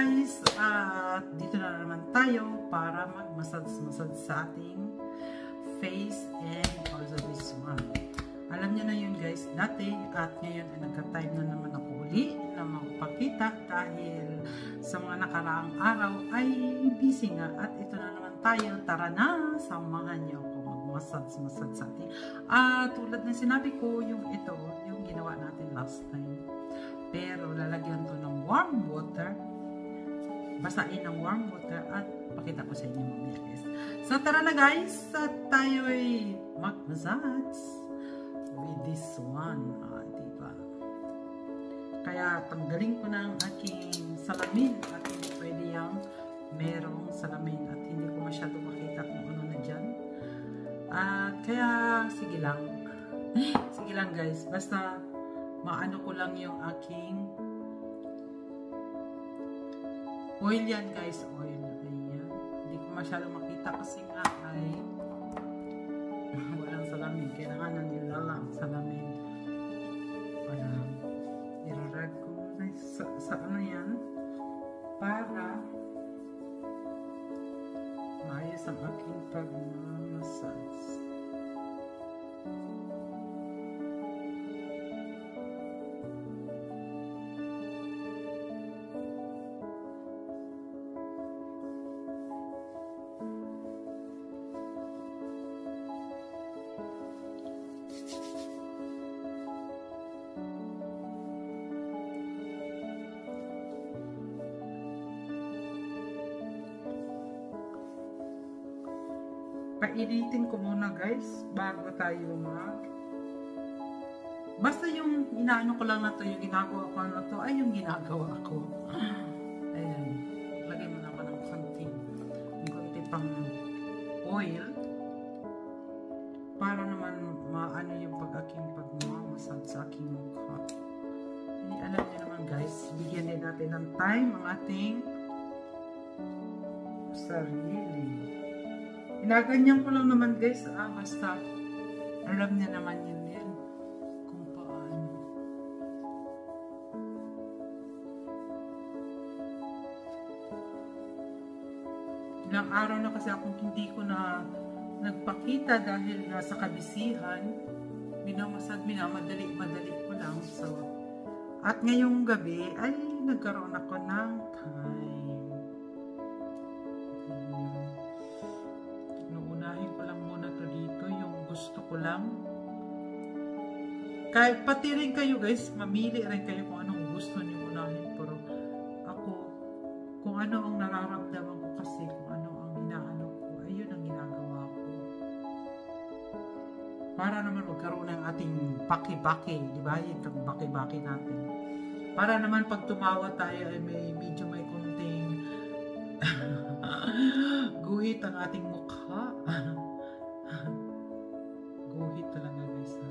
guys, at dito na naman tayo para mag-massage sa ating face and also this one. Alam niyo na yun guys, dati at ngayon ay nagka-time na naman ako uli na magpakita dahil sa mga nakaraang araw ay busy nga at ito na naman tayo. Tara na, samahan niyo ako mag-massage sa ating. Tulad na sinabi ko, yung ito, yung ginawa natin last time. Pero lalagyan to ng warm water. Basain ng warm water at pakita ko sa inyo mamaya guys. So tara na guys, at tayo ay mag-massage with this one. Diba? Kaya tanggalin ko na ang aking salamin at hindi pwede yung merong salamin at hindi ko masyado makita kung ano na dyan. At kaya sige lang. Sige lang guys, basta maano ko lang yung aking oil yan guys, oil. Ayan. Hindi ko masyado makita kasi nga ay walang salamin. Kailangan nila lang salamin. Ayan. Irarag ko sa ano yan para maayos ang aking pag-massage. Painitin ko muna guys bago tayo basta yung inaano ko lang na to, yung ginagawa ko na to ay yung ginagawa ko. Ayan, lagay mo naman ng konti pang oil para naman maano yung pag-aking pagmamassage sa aking mukha. Alam niyo naman guys, bigyan din natin ng time ang ating sarili. Inaganyan ko lang naman guys, basta alam niya naman yun kung paano. Ilang araw na kasi akong hindi ko na nagpakita dahil nasa kabisihan. Minamadali ko lang. So, at ngayong gabi ay nagkaroon ako ng time. Gusto ko lang. Kahit pati rin kayo guys, mamili rin kayo kung anong gusto niyo unahin. Pero ako, kung ano ang nararamdaman ko kasi, kung ano ang inaano ko, ayun ang ginagawa ko. Para naman magkaroon ng ating baki-baki, di ba? Yung baki-baki natin. Para naman pag tumawa tayo ay medyo may kunting guhit ang ating mukha. Guhit talaga guys ha.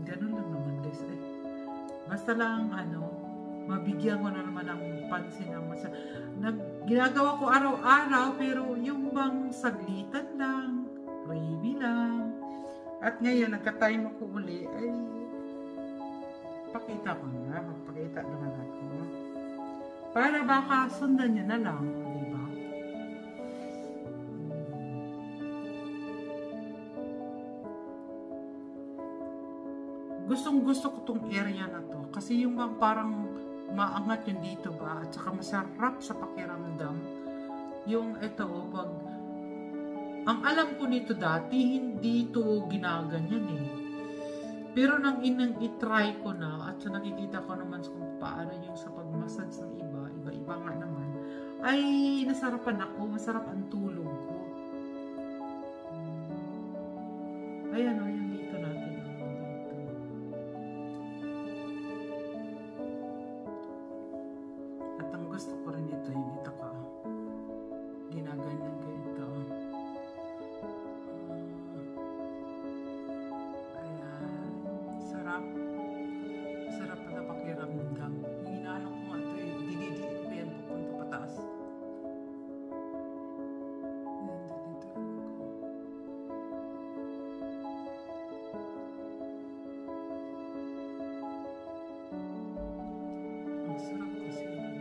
Ganun lang naman guys eh. Basta lang mabigyan ko na naman ng pansin ng ginagawa ko araw-araw pero yung bang saglitan lang, gravy lang. At ngayon nagka-time ako uli ay pakita ko na, magpakita naman ako. Para baka sundan nyo na lang, di ba? Gustong-gusto ko tong area na to. Kasi yung parang maangat yung dito ba? At saka masarap sa pakiramdam. Yung ito, pag... Ang alam ko nito dati, hindi to ginaganyan eh. Pero nang i-try ko na, at sa nakikita ko naman kung paano yung sa pag-massage ng iba-iba nga naman, ay nasarapan ako, masarap ang tulog ko. Ayan o, yung dito natin. Gusto ko rin ito, yung ito ka. Ginaganyan ko ito. Ayan. Sarap. Sarap na pakiramdam. Yung inaano ko nga ito eh. Dinidiin ko yan papunta pataas. Ayan, dito ko. Ang sarap kasi.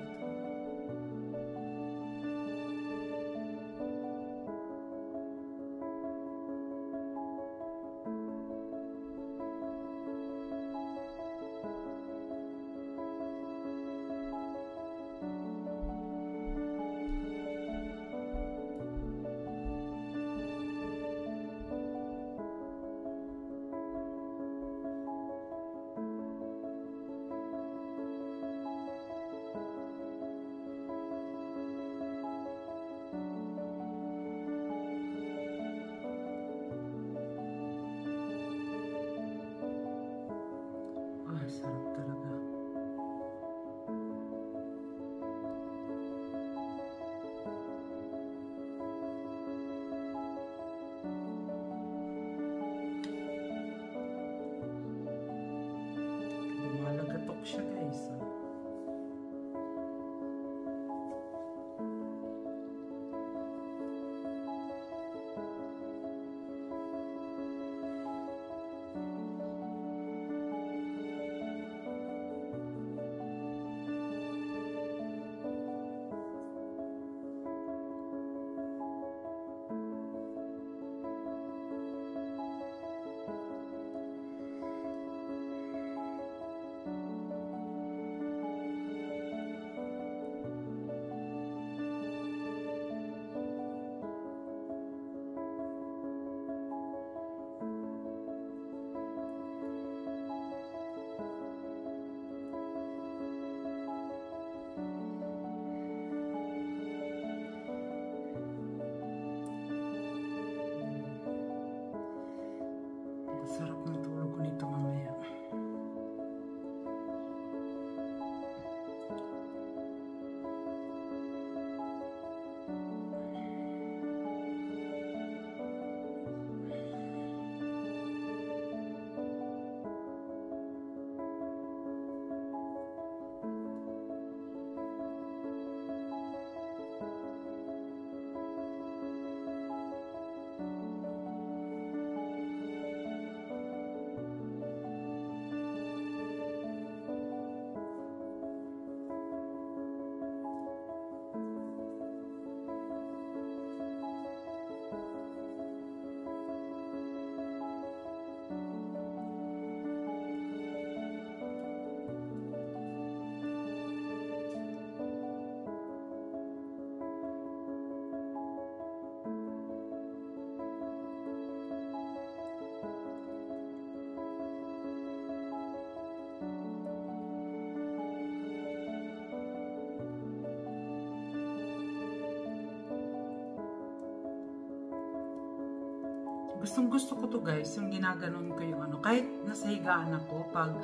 Gustong gusto ko to guys, yung ginaganon ko yung ano, kahit nasa higaan ako, pag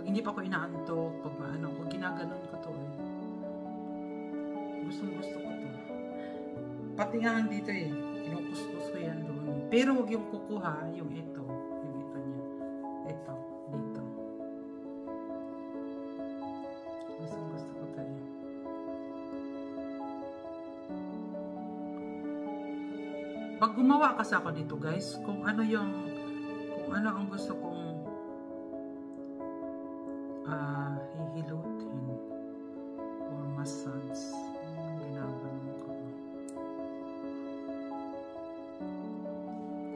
hindi pa ako inaantok, pag maano ko, ginaganon ko to eh. Gustong gusto ko to. Pati nga dito eh, kinukuskus ko yan doon. Pero wag yung kukuha, yung ito niya. Ito, dito. Gustong gusto ko to eh. Pag gumawa kasi ako dito guys, kung ano ang gusto kong hihilutin or massage, yung ginagawa ko.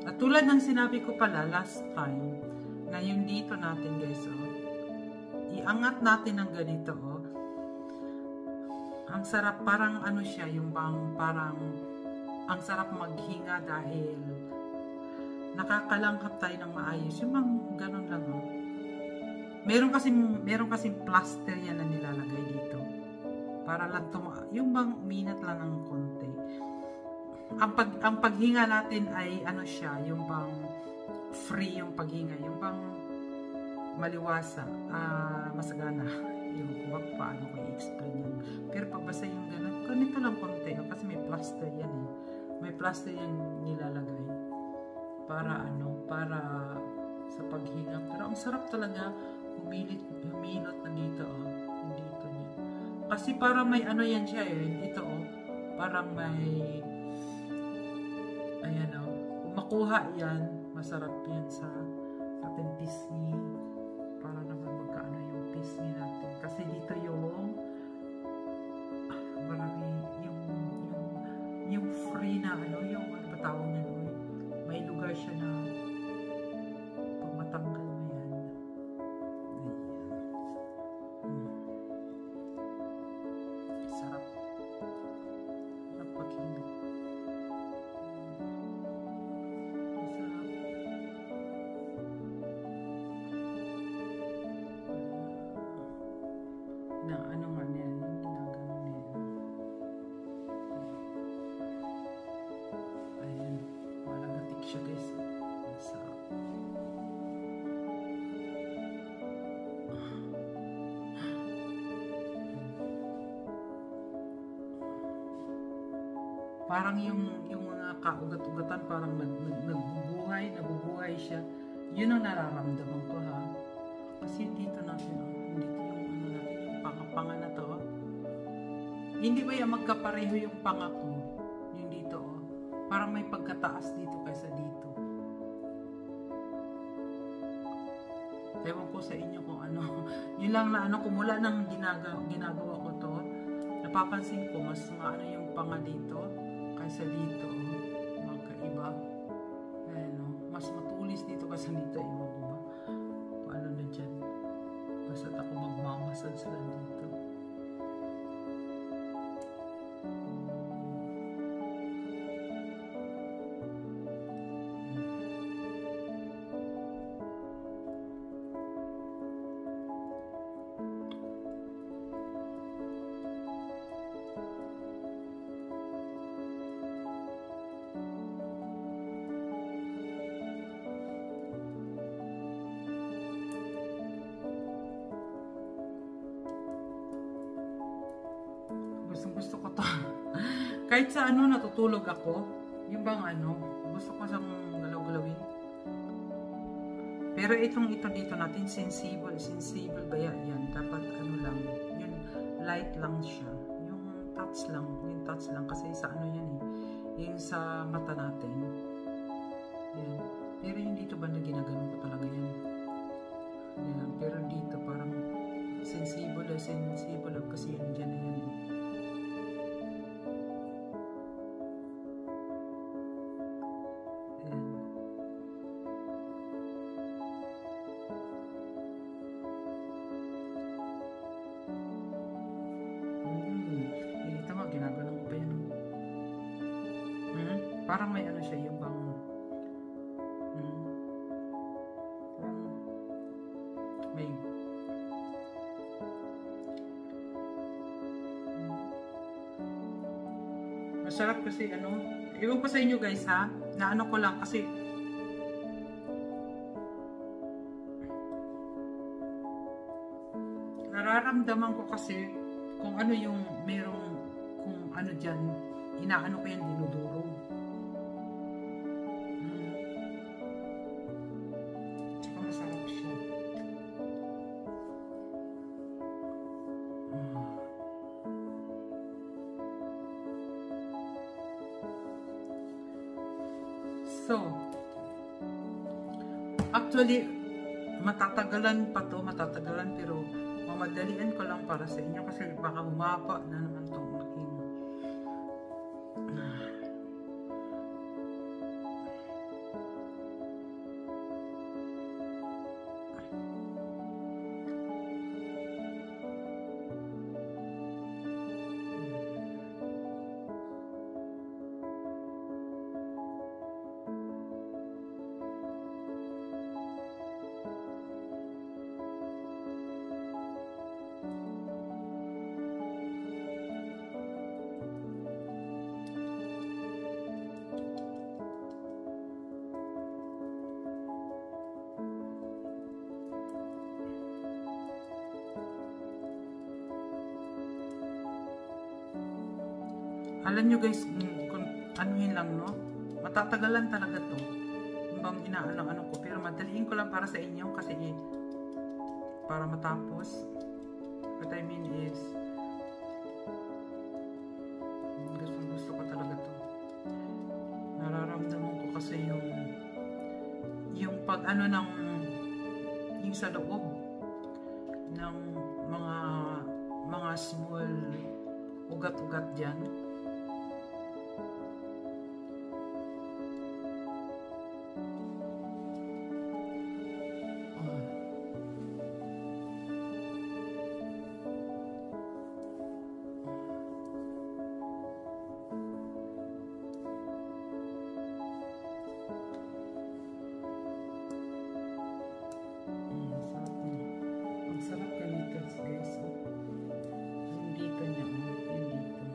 At tulad ng sinabi ko pala last time, na yung dito natin guys, iangat natin ng ganito, ang sarap, parang ano siya, yung parang ang sarap maghinga dahil nakakalangkap tayo ng maayos. Yung bang ganun lang Meron kasing plaster yan na nilalagay dito. Para lang yung bang uminat lang ng konti. Ang paghinga natin ay ano siya, yung bang free yung paghinga, yung bang maliwasa, masagana. Yung paano ko i-explain yan. Pero pag basta yung ganito lang konti, kasi may plaster yan eh. May plaster yan nilalagay para sa paghinga. Pero ang sarap talaga humilot na dito dito niya. Kasi parang may ano yan siya eh. Ito parang may ayan kung makuha yan, masarap yan sa ating pisngi. Para naman magkaano yung pisngi natin. Kasi dito yung marami yung free na yung ano ba tawag niya may lugar siya na pag matanggal mo yan. Sarap. Sarap paghinga. Masarap. Na ano nga yan, yung ginagawa niya. Ayan, malagatik siya guys. Masarap. Parang yung mga kaugat-ugatan parang nabubuhay siya. Yun ang nararamdaman ko Kasi dito natin dito yung ano natin, yung panga na to. Hindi ba yung magkapareho yung panga ko? Yung dito Parang may pagkataas dito kaysa dito. Ewan ko sa inyo kung ano. Yun lang na kumula ng ginagawa ko to. Napapansin ko mas maano yung panga dito kaysa dito. Magkaiba. Mas matulis dito kaysa dito. Ewan ko ba? Paano na dyan? Basta't ako magmamasad sila dito. Gusto ko to. Kahit sa natutulog ako, yung bang gusto ko siyang galaw-galawin. Pero ito dito natin, sensible ba yan? Dapat lang, yun, light lang siya. Yung touch lang, kasi sa yan yung sa mata natin. Yan. Pero yung dito ba na ginaganon ko talaga yan? Yan. Pero dito parang sensible kasi yan dyan na yan. Ginagawa ko pa yan. Parang may siya yung bang may masarap kasi iwan ko sa inyo guys na ko lang kasi nararamdaman ko kasi kung ano yung merong, kung ano dyan, inaano ko yan, dinuduro. Tsaka masarap siya. So, actually, matatagalan pa to, pero mamadalian ko lang para sa inyo kasi baka humaba na naman itong aking alam nyo guys, kung anuhin lang, no? Matatagalan talaga to. Yung bang inaano-ano ko. Pero madaliin ko lang para sa inyo kasi para matapos. What I mean is, gusto ko talaga to. Nararamdaman ko kasi yung pag ano ng yung sa loob ng mga small ugat-ugat dyan. Sarap ganito guys. Yung dito niya, yung dito.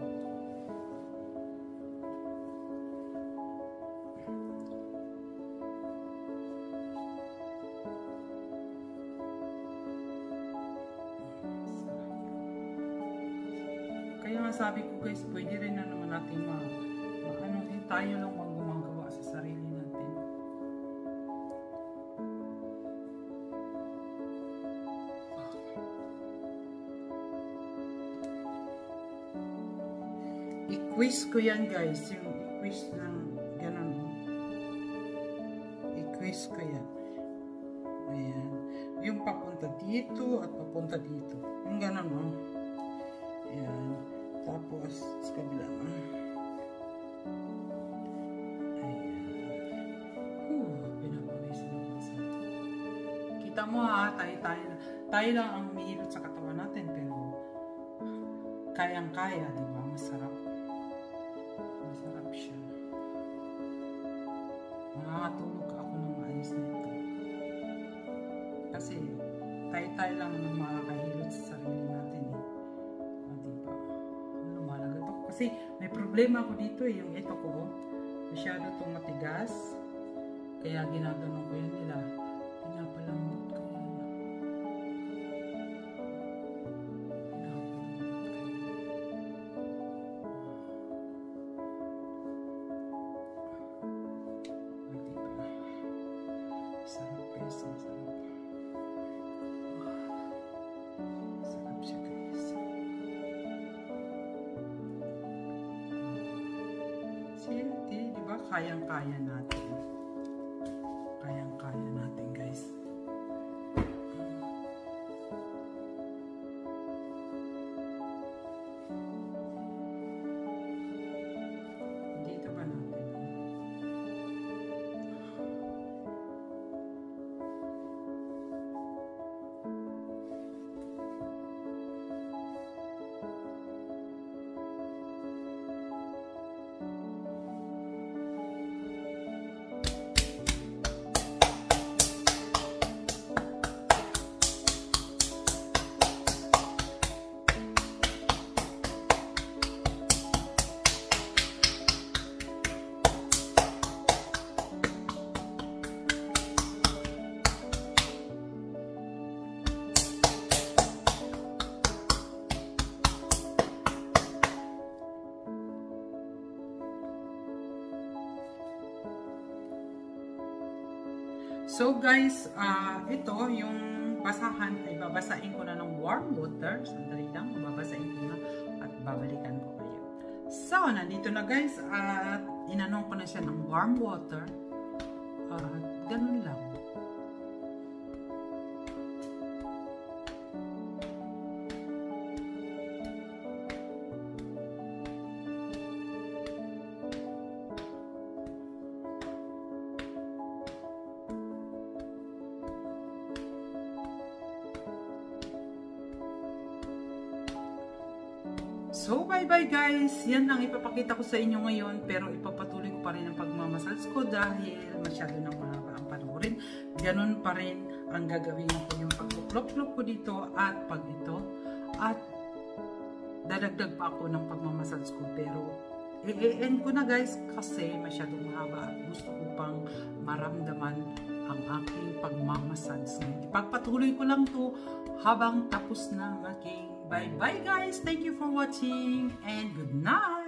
Kaya nga sabi ko guys, pwede rin na naman natin tayo lang gumagawa sa sarili natin. I-quiz ko yan guys, yung i-quiz ng ganun, i-quiz ko yan. Ayan, yung papunta dito at papunta dito, yung ganun, ayan, tapos sa kabila, ayan, pinapawisan naman sa kita mo tayo lang ang humihilot sa katawan natin, pero kayang-kaya, diba? Masarap siya. Makakatulog ako ng maayos na ito. Kasi tayo lang ang makakahilot sa sarili natin diba? Lumalagat ako. Kasi may problema ako dito yung ito ko. Masyado itong matigas. Kaya ginaganon ko yun nila. Pinapalambot ko yun. Sarap guys, sarap. Sarap siya guys. See, diba kayang-kaya natin. Kayang-kaya natin guys. Dito ba natin? So guys, ito yung basahan ay babasain ko na ng warm water. Sandali lang, babasain ko na at babalikan ko kayo. So, nandito na guys at inanong ko na siya ng warm water. Ganun lang. So, bye-bye guys! Yan lang ipapakita ko sa inyo ngayon, pero ipapatuloy ko pa rin ang pagmamassage ko dahil masyado nang mahaba ang panoorin. Ganun pa rin ang gagawin ko yung pag-klop-klop ko dito at pag ito. At dadagdag pa ako ng pagmamassage ko, pero i-end ko na guys kasi masyadong mahaba at gusto ko pang maramdaman ang aking pagmamassage. Ipagpatuloy ko lang to habang tapos na ang aking bye-bye guys! Thank you for watching and good night!